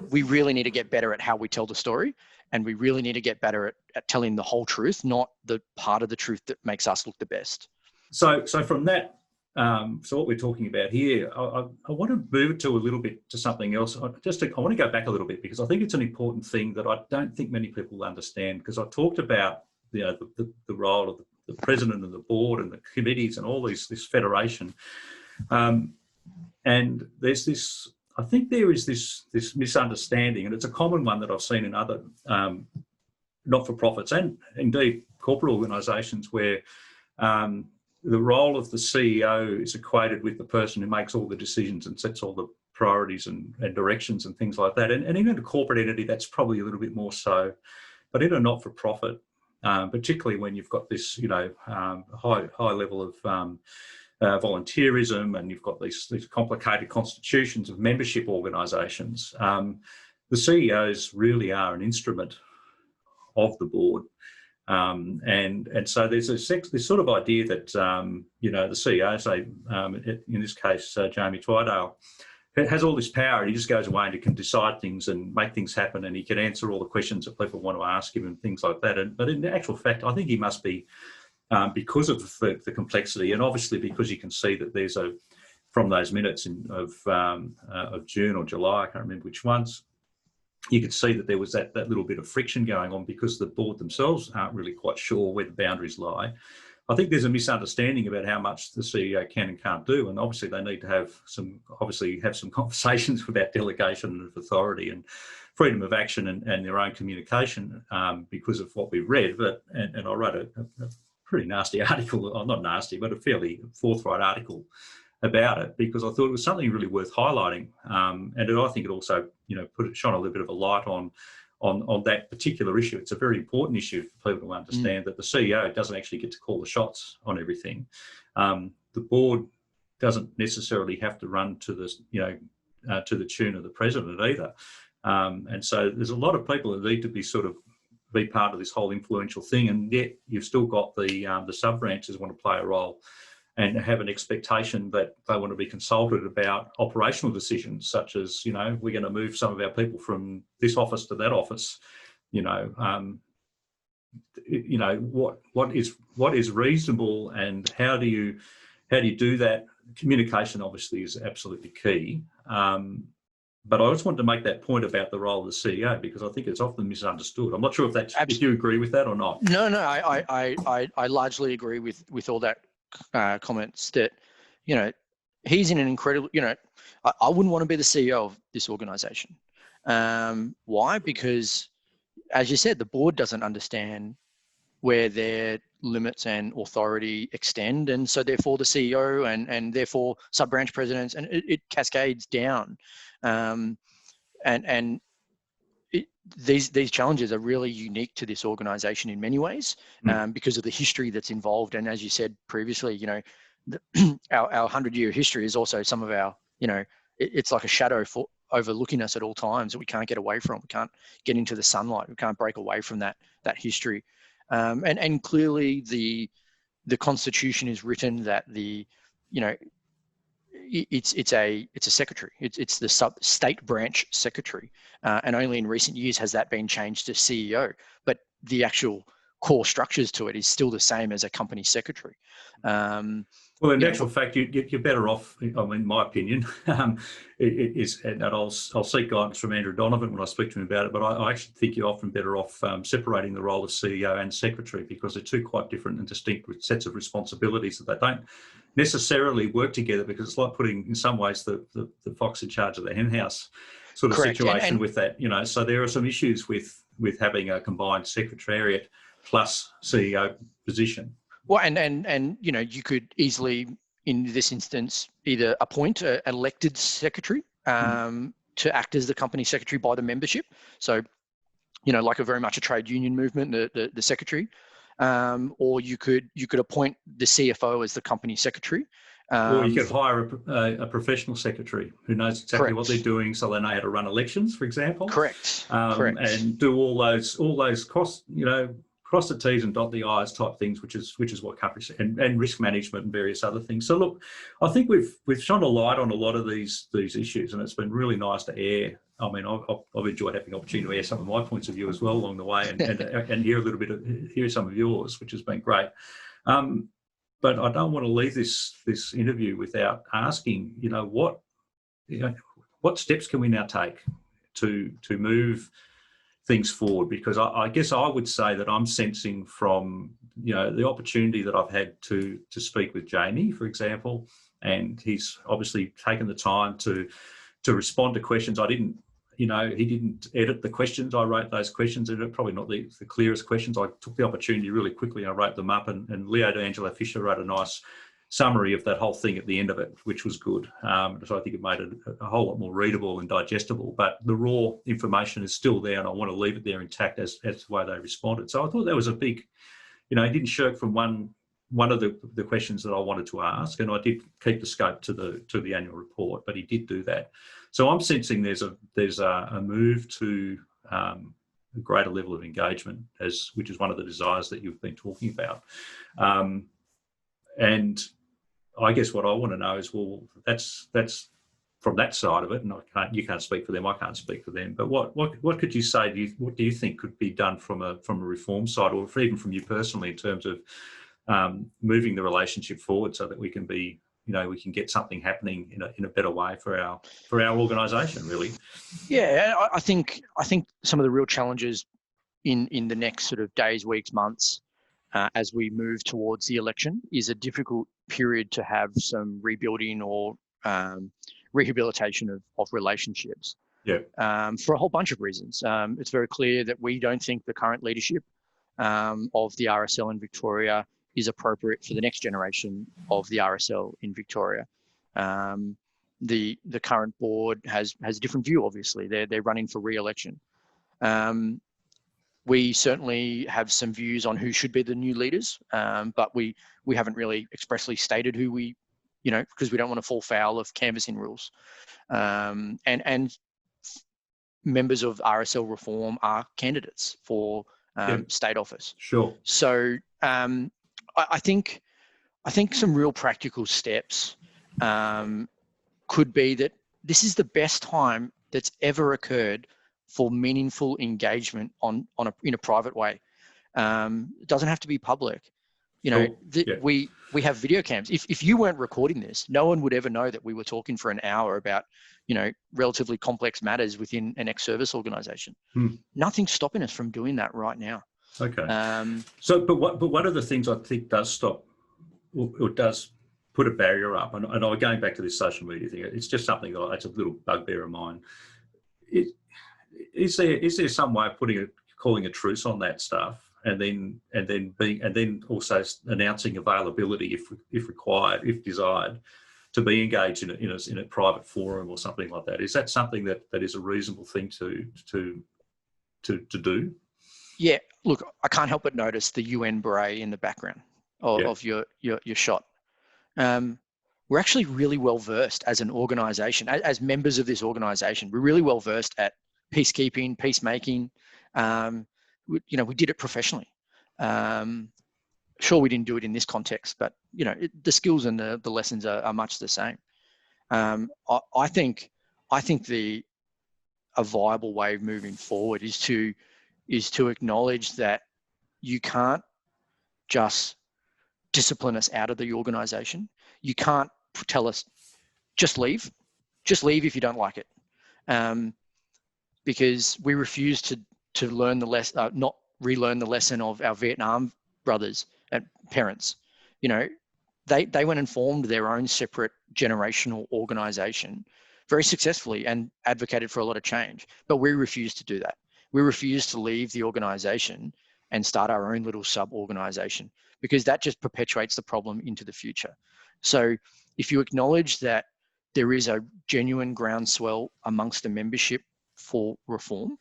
we really need to get better at how we tell the story, and we really need to get better at telling the whole truth, not the part of the truth that makes us look the best. So from that, so what we're talking about here, I want to move it to a little bit to something else. I want to go back a little bit, because I think it's an important thing that I don't think many people understand, because I talked about the role of the president and the board and the committees and all this federation, and there's this. I think there is this misunderstanding, and it's a common one that I've seen in other not-for-profits and indeed corporate organisations, where the role of the CEO is equated with the person who makes all the decisions and sets all the priorities and directions and things like that. And in a corporate entity, that's probably a little bit more so. But in a not-for-profit, particularly when you've got this, high level of volunteerism, and you've got these complicated constitutions of membership organisations, the CEOs really are an instrument of the board. And so there's this sort of idea that, the CEO, say, in this case, Jamie Twydale, has all this power, and he just goes away and he can decide things and make things happen, and he can answer all the questions that people want to ask him and things like that. But in actual fact, I think he must be, because of the complexity, and obviously because you can see that there's from those minutes of June or July, I can't remember which ones, you could see that there was that little bit of friction going on, because the board themselves aren't really quite sure where the boundaries lie. I think there's a misunderstanding about how much the CEO can and can't do, and obviously they need to have some conversations about delegation of authority and freedom of action and their own communication because of what we've read. And I wrote a pretty nasty article, or not nasty, but a fairly forthright article about it, because I thought it was something really worth highlighting, and I think it also, shone a little bit of a light on that particular issue. It's a very important issue for people to understand that the CEO doesn't actually get to call the shots on everything. The board doesn't necessarily have to run to the to the tune of the president either, and so there's a lot of people that need to be part of this whole influential thing, and yet you've still got the sub branches want to play a role and have an expectation that they want to be consulted about operational decisions, such as, we're going to move some of our people from this office to that office. What is reasonable, and how do you do that? Communication obviously is absolutely key. But I just wanted to make that point about the role of the CEO, because I think it's often misunderstood. I'm not sure if you agree with that or not. No, I largely agree with all that comments that, he's in an incredible, I wouldn't want to be the CEO of this organization. Why? Because, as you said, the board doesn't understand where their limits and authority extend, and so therefore the CEO and therefore sub-branch presidents, and it cascades down. These challenges are really unique to this organization in many ways, because of the history that's involved. And as you said previously, our 100-year history is also some of our, it's like a shadow overlooking us at all times that we can't get away from. We can't get into the sunlight. We can't break away from that history. And clearly the Constitution is written that it's a secretary. It's the state branch secretary, and only in recent years has that been changed to CEO. But the actual core structures to it is still the same as a company secretary. Well, in actual fact, you're better off, in my opinion, and I'll seek guidance from Andrew Donovan when I speak to him about it, but I actually think you're often better off separating the role of CEO and secretary, because they're two quite different and distinct sets of responsibilities that they don't necessarily work together, because it's like putting, in some ways, the fox in charge of the hen house sort of Correct. situation with that. So there are some issues with having a combined secretariat plus CEO position. Well, and you could easily, in this instance, either appoint an elected secretary to act as the company secretary by the membership. So, like very much a trade union movement, the secretary, or you could appoint the CFO as the company secretary. Or you could hire a professional secretary who knows exactly what they're doing, so they know how to run elections, for example. Correct. And do all those costs, cross the T's and dot the I's type things, which is what companies and risk management and various other things. So look, I think we've shone a light on a lot of these issues, and it's been really nice to air. I mean, I've enjoyed having the opportunity to air some of my points of view as well along the way, and hear some of yours, which has been great. But I don't want to leave this interview without asking, what steps can we now take to move things forward? Because I guess I would say that I'm sensing from the opportunity that I've had to speak with Jamie, for example, and he's obviously taken the time to respond to questions. He didn't edit the questions. I wrote those questions, and they're probably not the clearest questions. I took the opportunity really quickly. I wrote them up, and Leo D'Angelo Fisher wrote a nice summary of that whole thing at the end of it, which was good. So I think it made it a whole lot more readable and digestible, but the raw information is still there, and I want to leave it there intact as the way they responded. So I thought that was a big, he didn't shirk from one of the questions that I wanted to ask, and I did keep the scope to the annual report, but he did do that. So I'm sensing there's a move to a greater level of engagement, which is one of the desires that you've been talking about. And I guess what I want to know is, well, that's from that side of it, and you can't speak for them, I can't speak for them, but what could you say? What do you think could be done from a reform side, or even from you personally, in terms of moving the relationship forward so that we can be, we can get something happening in a better way for our organisation, really? Yeah, I think some of the real challenges in the next sort of days, weeks, months as we move towards the election is a difficult period to have some rebuilding or rehabilitation of relationships. Yeah. For a whole bunch of reasons. It's very clear that we don't think the current leadership of the RSL in Victoria is appropriate for the next generation of the RSL in Victoria. The current board has a different view. Obviously, they're running for re-election. We certainly have some views on who should be the new leaders, but we haven't really expressly stated who we, because we don't want to fall foul of canvassing rules. And members of RSL Reform are candidates for state office. Sure. So I think some real practical steps could be that this is the best time that's ever occurred for meaningful engagement in a private way. It doesn't have to be public. We have video cams. If you weren't recording this, no one would ever know that we were talking for an hour about, relatively complex matters within an ex-service organisation. Nothing's stopping us from doing that right now. Okay. But one of the things I think does stop, or does put a barrier up, and I'm going back to this social media thing. It's just something that's a little bugbear of mine. Is there some way of calling a truce on that stuff, and then also announcing availability if required, if desired, to be engaged in a private forum or something like that? Is that something that is a reasonable thing to do? Yeah, look, I can't help but notice the UN beret in the background of your shot. We're actually really well versed as an organisation, as members of this organisation. We're really well versed at peacekeeping, peacemaking. We did it professionally. Sure, we didn't do it in this context, but the skills and the lessons are much the same. I think a viable way of moving forward is to acknowledge that you can't just discipline us out of the organisation. You can't tell us just leave if you don't like it, because we refuse to learn the lesson, not relearn the lesson of our Vietnam brothers and parents. They went and formed their own separate generational organisation very successfully and advocated for a lot of change. But we refuse to do that. We refuse to leave the organisation and start our own little sub-organisation, because that just perpetuates the problem into the future. So if you acknowledge that there is a genuine groundswell amongst the membership for reform,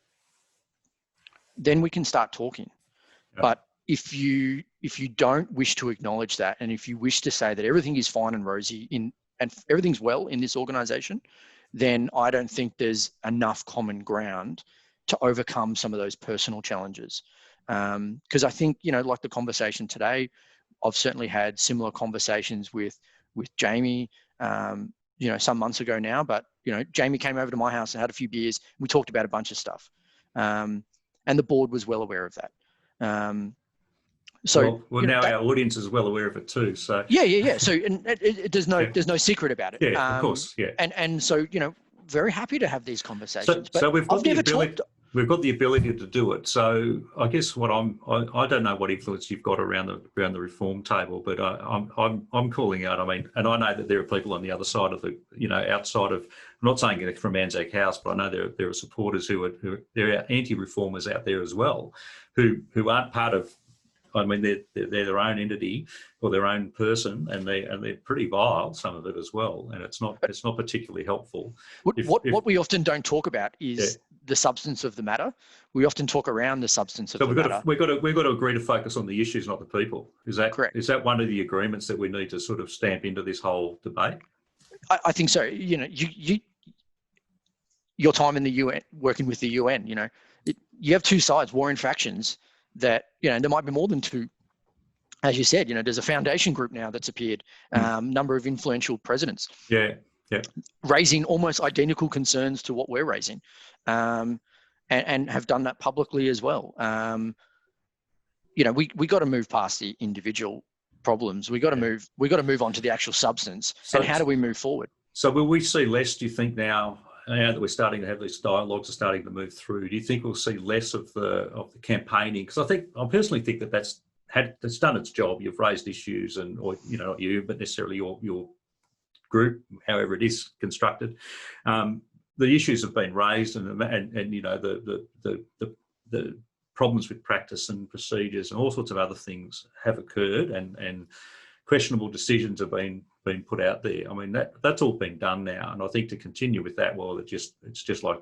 then we can start talking. Yeah. But if you don't wish to acknowledge that, and if you wish to say that everything is fine and rosy and everything's well in this organisation, then I don't think there's enough common ground to overcome some of those personal challenges. Because I think, like the conversation today, I've certainly had similar conversations with Jamie, some months ago now, but, Jamie came over to my house and had a few beers. We talked about a bunch of stuff. And the board was well aware of that. Now our audience is well aware of it too. So yeah. So there's no secret about it. Yeah, of course. Yeah. And so very happy to have these conversations. So we've got we've got the ability to do it. So I guess I don't know what influence you've got around the reform table, but I'm calling out. I mean, and I know that there are people on the other side of the outside of. I'm not saying it from Anzac House, but I know there are supporters who there are anti-reformers out there as well, who aren't part of. I mean, they're their own entity or their own person, and they're pretty vile, some of it as well, and it's not particularly helpful. What we often don't talk about is the substance of the matter. We often talk around the substance of the matter. We've got to agree to focus on the issues, not the people. Is that correct? Is that one of the agreements that we need to sort of stamp into this whole debate? I think so. Your time in the UN, working with the UN, you have two sides, warring factions. That there might be more than two, as you said. There's a foundation group now that's appeared, number of influential presidents, raising almost identical concerns to what we're raising, and have done that publicly as well. We got to move past the individual problems. We got to move on to the actual substance. And how do we move forward? So will we see less? Do you think now that we're starting to have these dialogues are starting to move through, do you think we'll see less of the campaigning? Because I personally think that's it's done its job. You've raised issues, or not you, but necessarily your group, however it is constructed. The issues have been raised, and the problems with practice and procedures and all sorts of other things have occurred, and questionable decisions have been put out there. I mean, that's all been done now, and I think to continue with that, well, it's just like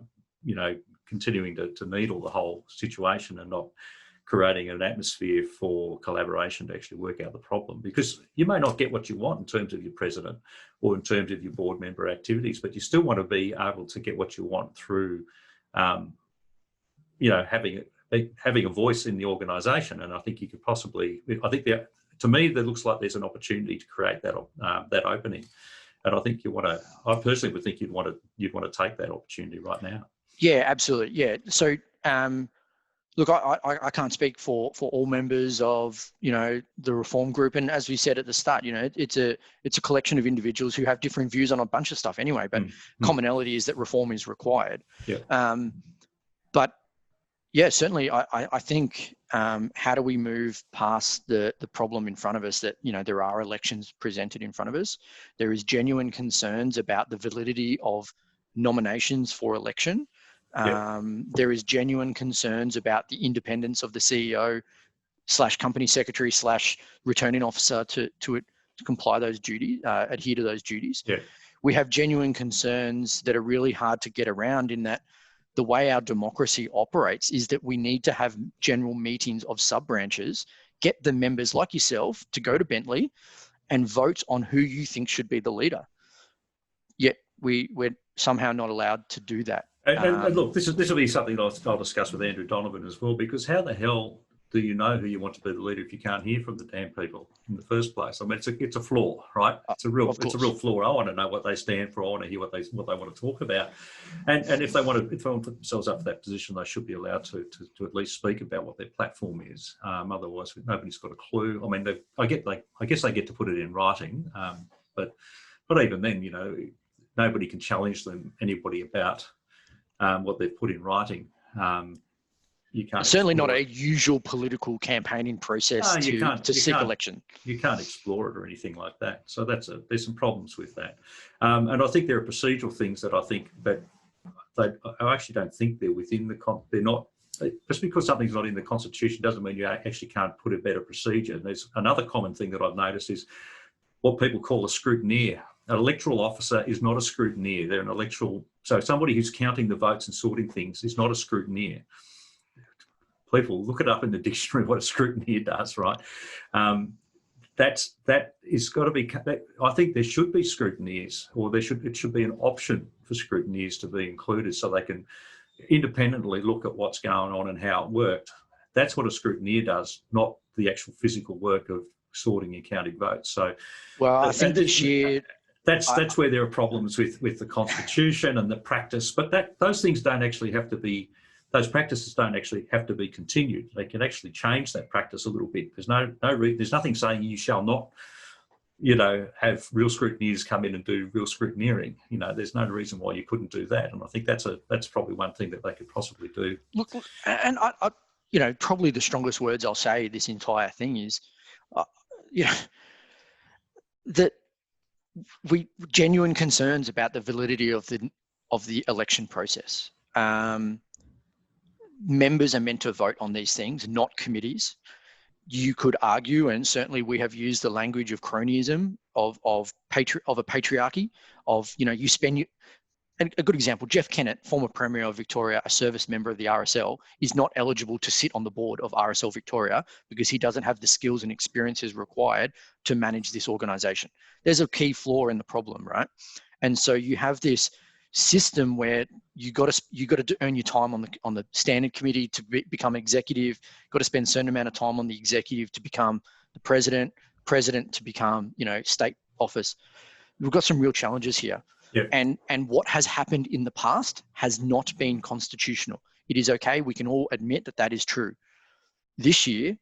continuing to needle the whole situation and not creating an atmosphere for collaboration to actually work out the problem, because you may not get what you want in terms of your president or in terms of your board member activities, but you still want to be able to get what you want through, having a voice in the organisation. And I think you could possibly, to me, there looks like there's an opportunity to create that opening. And I think I personally would think you'd want to take that opportunity right now. Yeah, absolutely. Yeah. So, look, I can't speak for all members of, the reform group. And as we said at the start, it's a collection of individuals who have different views on a bunch of stuff anyway, but commonality is that reform is required. Yeah. But yeah, certainly I think, how do we move past the problem in front of us that, there are elections presented in front of us. There is genuine concerns about the validity of nominations for election. There is genuine concerns about the independence of the CEO / company secretary / returning officer to comply those duties, adhere to those duties. Yeah. We have genuine concerns that are really hard to get around, in that the way our democracy operates is that we need to have general meetings of sub-branches, get the members like yourself to go to Bentley and vote on who you think should be the leader. Yet we're somehow not allowed to do that. And look, this will be something I'll discuss with Andrew Donovan as well, because how the hell do you know who you want to be the leader if you can't hear from the damn people in the first place? I mean, it's a flaw, right? It's a real flaw. I want to know what they stand for. I want to hear what they want to talk about, and if they want to put themselves up for that position, they should be allowed to at least speak about what their platform is. Otherwise, nobody's got a clue. I mean, I guess they get to put it in writing, but even then, nobody can challenge anybody about what they've put in writing. You can't. Certainly not a usual political campaigning process to seek election. You can't explore it or anything like that. So there's some problems with that. And I think there are procedural things that I think that I actually don't think they're within they're not. Just because something's not in the Constitution doesn't mean you actually can't put a better procedure. And there's another common thing that I've noticed is what people call a scrutineer. An electoral officer is not a scrutineer. They're an electoral. So somebody who's counting the votes and sorting things is not a scrutineer. People look it up in the dictionary what a scrutineer does, right? That is got to be. I think there should be scrutineers, or it should be an option for scrutineers to be included, so they can independently look at what's going on and how it worked. That's what a scrutineer does, not the actual physical work of sorting and counting votes. So, well, I think this year. That's where there are problems with the Constitution and the practice, but those things don't actually have to be. Those practices don't actually have to be continued. They can actually change that practice a little bit. There's there's nothing saying you shall not, have real scrutineers come in and do real scrutineering. There's no reason why you couldn't do that. And I think that's probably one thing that they could possibly do. Look, and I probably the strongest words I'll say this entire thing is, that we genuine concerns about the validity of the election process. Members are meant to vote on these things, not committees. You could argue, and certainly we have used the language of cronyism, of a patriarchy, a good example, Jeff Kennett, former Premier of Victoria, a service member of the RSL, is not eligible to sit on the board of RSL Victoria because he doesn't have the skills and experiences required to manage this organisation. There's a key flaw in the problem, right? And so you have this system where you got to earn your time on the standing committee to become executive. Got to spend a certain amount of time on the executive to become the president to become state office. We've got some real challenges here. Yeah. And what has happened in the past has not been constitutional. It is okay. We can all admit that is true. This year,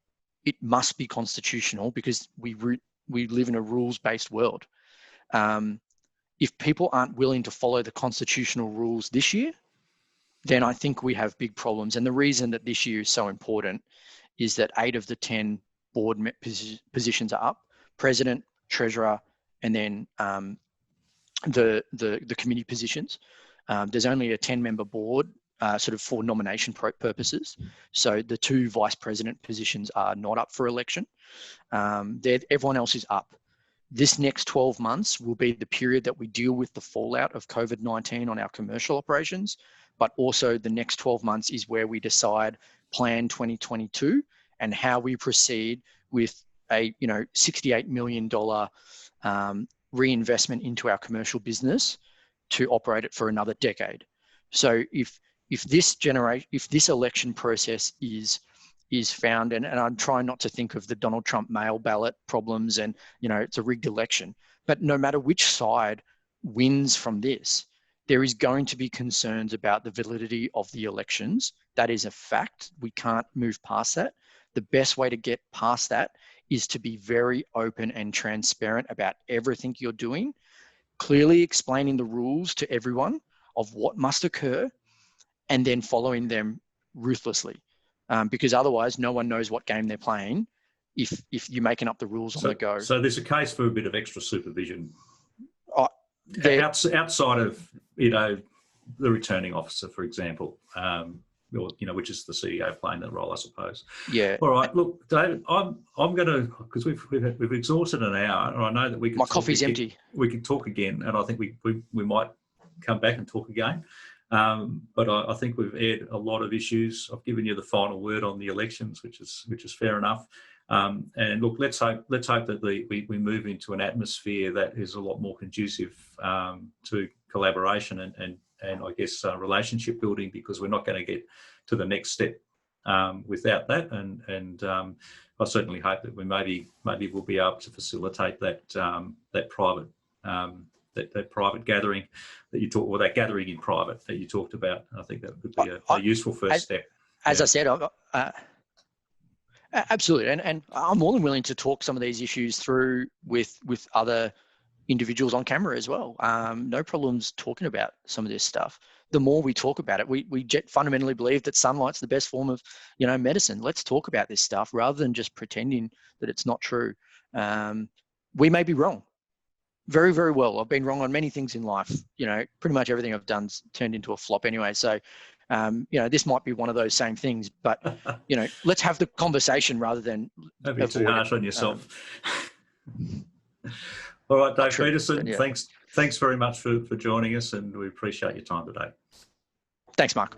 it must be constitutional because we live in a rules-based world. If people aren't willing to follow the constitutional rules this year, then I think we have big problems. And the reason that this year is so important is that 8 of the 10 board positions are up: president, treasurer, and then the committee positions. There's only a 10-member board sort of for nomination purposes. So the 2 vice president positions are not up for election. Everyone else is up. This next 12 months will be the period that we deal with the fallout of COVID-19 on our commercial operations, but also the next 12 months is where we decide Plan 2022 and how we proceed with a $68 million reinvestment into our commercial business to operate it for another decade. So if this election process is found, and I'm trying not to think of the Donald Trump mail ballot problems and, it's a rigged election, but no matter which side wins from this, there is going to be concerns about the validity of the elections. That is a fact. We can't move past that. The best way to get past that is to be very open and transparent about everything you're doing, clearly explaining the rules to everyone of what must occur, and then following them ruthlessly. Because otherwise no one knows what game they're playing if you're making up the rules on the go. So there's a case for a bit of extra supervision outside of, the returning officer, for example, which is the CEO playing that role, I suppose. Yeah. All right. Look, David, I'm going to, because we've exhausted an hour, and I know that we could. My coffee's empty. We could talk again, and I think we might come back and talk again. But I think we've aired a lot of issues. I've given you the final word on the elections, which is fair enough. And look, let's hope that we move into an atmosphere that is a lot more conducive to collaboration and I guess relationship building, because we're not going to get to the next step without that. And I certainly hope that we maybe we'll be able to facilitate that private. That private gathering that you talked, or that gathering in private that you talked about. I think that could be a useful first step. As I said, absolutely, and I'm more than willing to talk some of these issues through with other individuals on camera as well. No problems talking about some of this stuff. The more we talk about it, we fundamentally believe that sunlight's the best form of medicine. Let's talk about this stuff rather than just pretending that it's not true. We may be wrong. Very, very well. I've been wrong on many things in life. Pretty much everything I've done's turned into a flop anyway. So, this might be one of those same things. But, let's have the conversation rather than don't be too harsh on yourself. All right, Dave Peterson. Yeah. Thanks very much for joining us, and we appreciate your time today. Thanks, Mark.